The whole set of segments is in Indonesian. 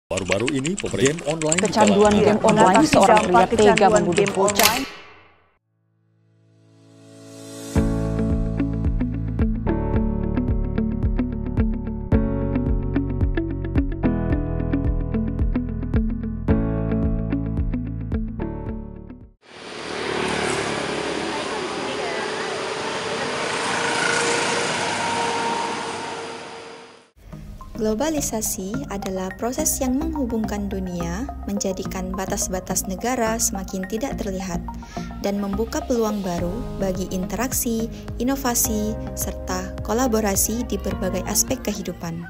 Baru-baru ini, game online Kecanduan game online, seorang pria tega membunuh bocah. Globalisasi adalah proses yang menghubungkan dunia, menjadikan batas-batas negara semakin tidak terlihat, dan membuka peluang baru bagi interaksi, inovasi, serta kolaborasi di berbagai aspek kehidupan.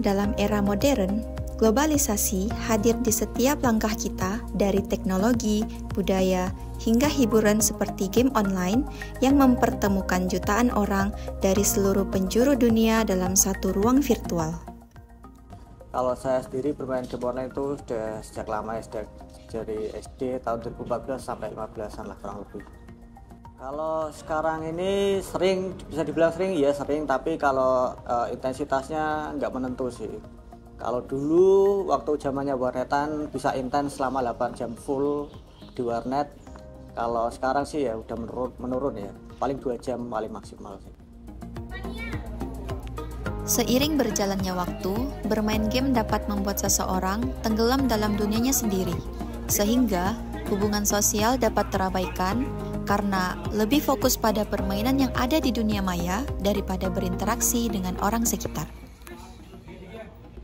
Dalam era modern, globalisasi hadir di setiap langkah kita, dari teknologi, budaya, hingga hiburan seperti game online yang mempertemukan jutaan orang dari seluruh penjuru dunia dalam satu ruang virtual. Kalau saya sendiri bermain game online itu sudah sejak lama ya, sejak dari SD tahun 2014 sampai 15-an lah kurang lebih. Kalau sekarang ini sering, bisa dibilang sering ya sering, tapi kalau intensitasnya nggak menentu sih. Kalau dulu waktu zamannya warnetan bisa intens selama 8 jam full di warnet. Kalau sekarang sih ya udah menurun ya, paling 2 jam paling maksimal sih. Seiring berjalannya waktu, bermain game dapat membuat seseorang tenggelam dalam dunianya sendiri, sehingga hubungan sosial dapat terabaikan karena lebih fokus pada permainan yang ada di dunia maya daripada berinteraksi dengan orang sekitar.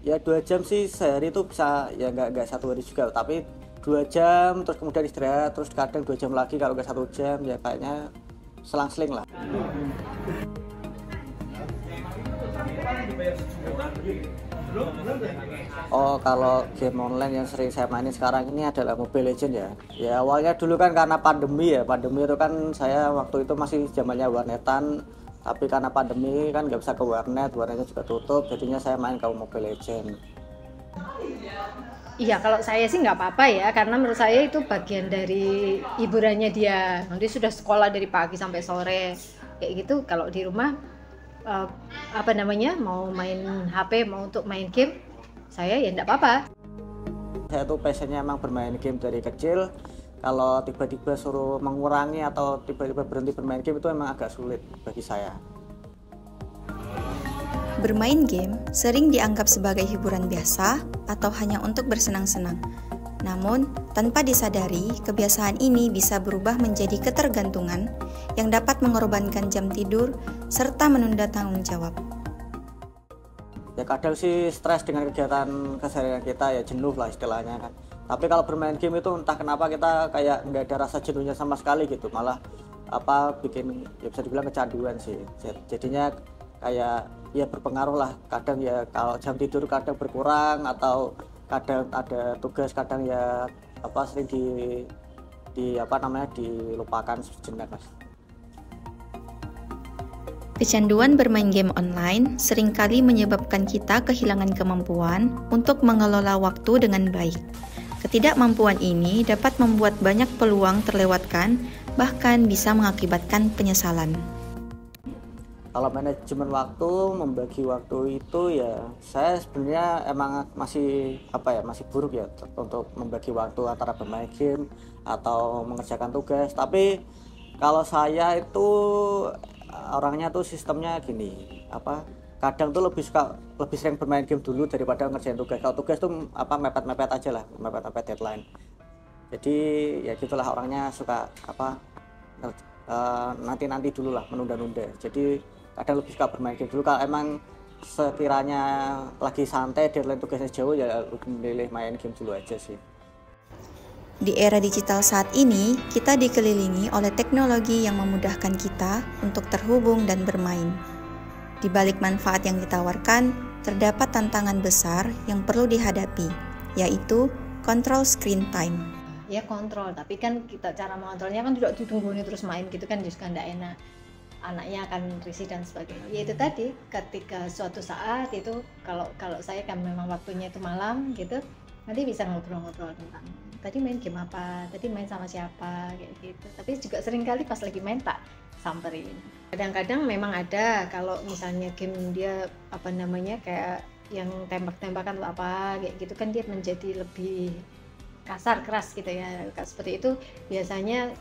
Ya 2 jam sih sehari itu bisa, ya nggak 1 hari juga, tapi 2 jam terus kemudian istirahat, terus kadang 2 jam lagi, kalau nggak 1 jam ya kayaknya selang-seling lah. Oh, kalau game online yang sering saya mainin sekarang ini adalah Mobile Legends ya. Ya awalnya dulu kan karena pandemi ya, pandemi itu kan saya waktu itu masih zamannya warnetan, tapi karena pandemi kan nggak bisa ke warnetnya juga tutup, jadinya saya main ke Mobile Legends. Iya, kalau saya sih nggak apa-apa ya, karena menurut saya itu bagian dari hiburannya dia. Nanti sudah sekolah dari pagi sampai sore, kayak gitu. Kalau di rumah, mau main HP, mau untuk main game, saya ya nggak apa-apa. Saya tuh passionnya emang bermain game dari kecil. Kalau tiba-tiba suruh mengurangi atau tiba-tiba berhenti bermain game itu emang agak sulit bagi saya. Bermain game sering dianggap sebagai hiburan biasa atau hanya untuk bersenang-senang. Namun, tanpa disadari, kebiasaan ini bisa berubah menjadi ketergantungan yang dapat mengorbankan jam tidur serta menunda tanggung jawab. Ya kadang sih stres dengan kegiatan keseharian kita, ya jenuh lah istilahnya kan. Tapi kalau bermain game itu entah kenapa kita kayak nggak ada rasa jenuhnya sama sekali gitu, malah bikin ya bisa dibilang kecanduan sih. Jadinya kayak ya berpengaruh lah, kadang ya kalau jam tidur kadang berkurang, atau kadang ada tugas, kadang ya sering dilupakan sejenak mas. Kecanduan bermain game online seringkali menyebabkan kita kehilangan kemampuan untuk mengelola waktu dengan baik. Ketidakmampuan ini dapat membuat banyak peluang terlewatkan, bahkan bisa mengakibatkan penyesalan. Kalau manajemen waktu, membagi waktu itu ya saya sebenarnya emang masih buruk ya untuk membagi waktu antara bermain game atau mengerjakan tugas. Tapi kalau saya itu orangnya tuh sistemnya gini, kadang tuh lebih sering bermain game dulu daripada ngerjain tugas. Kalau tugas tuh mepet-mepet aja lah, mepet-mepet deadline. Jadi ya gitulah, orangnya suka nanti dulu lah, menunda-nunda. Jadi kadang lebih suka bermain game dulu. Kalau emang sekiranya lagi santai, deadline tugasnya jauh, ya lebih memilih main game dulu aja sih. Di era digital saat ini, kita dikelilingi oleh teknologi yang memudahkan kita untuk terhubung dan bermain. Di balik manfaat yang ditawarkan, terdapat tantangan besar yang perlu dihadapi, yaitu kontrol screen time. Ya kontrol, tapi kan kita cara mengontrolnya kan tidak ditungguin terus main gitu kan, juga nggak enak. Anaknya akan risih dan sebagainya. Ya itu tadi, ketika suatu saat itu kalau saya kan memang waktunya itu malam gitu, nanti bisa ngobrol-ngobrol tentang tadi main game apa, tadi main sama siapa, kayak gitu. Tapi juga sering kali pas lagi main tak samperin. Kadang-kadang memang ada kalau misalnya game dia apa namanya kayak yang tembak-tembakan atau apa kayak gitu kan dia menjadi lebih kasar, keras gitu ya. Seperti itu biasanya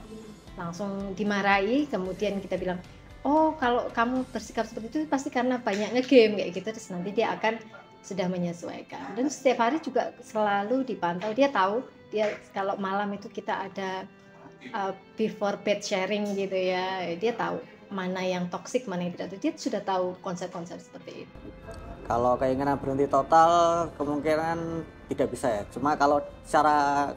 langsung dimarahi, kemudian kita bilang, oh kalau kamu bersikap seperti itu pasti karena banyak ngegame kayak gitu, terus nanti dia akan sudah menyesuaikan. Dan setiap hari juga selalu dipantau, dia tahu dia kalau malam itu kita ada before bed sharing gitu ya, dia tahu mana yang toksik mana yang tidak, dia sudah tahu konsep-konsep seperti itu. Kalau keinginan berhenti total kemungkinan tidak bisa ya, cuma kalau secara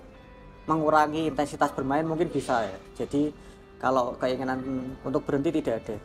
mengurangi intensitas bermain mungkin bisa ya. Jadi kalau keinginan untuk berhenti tidak ada.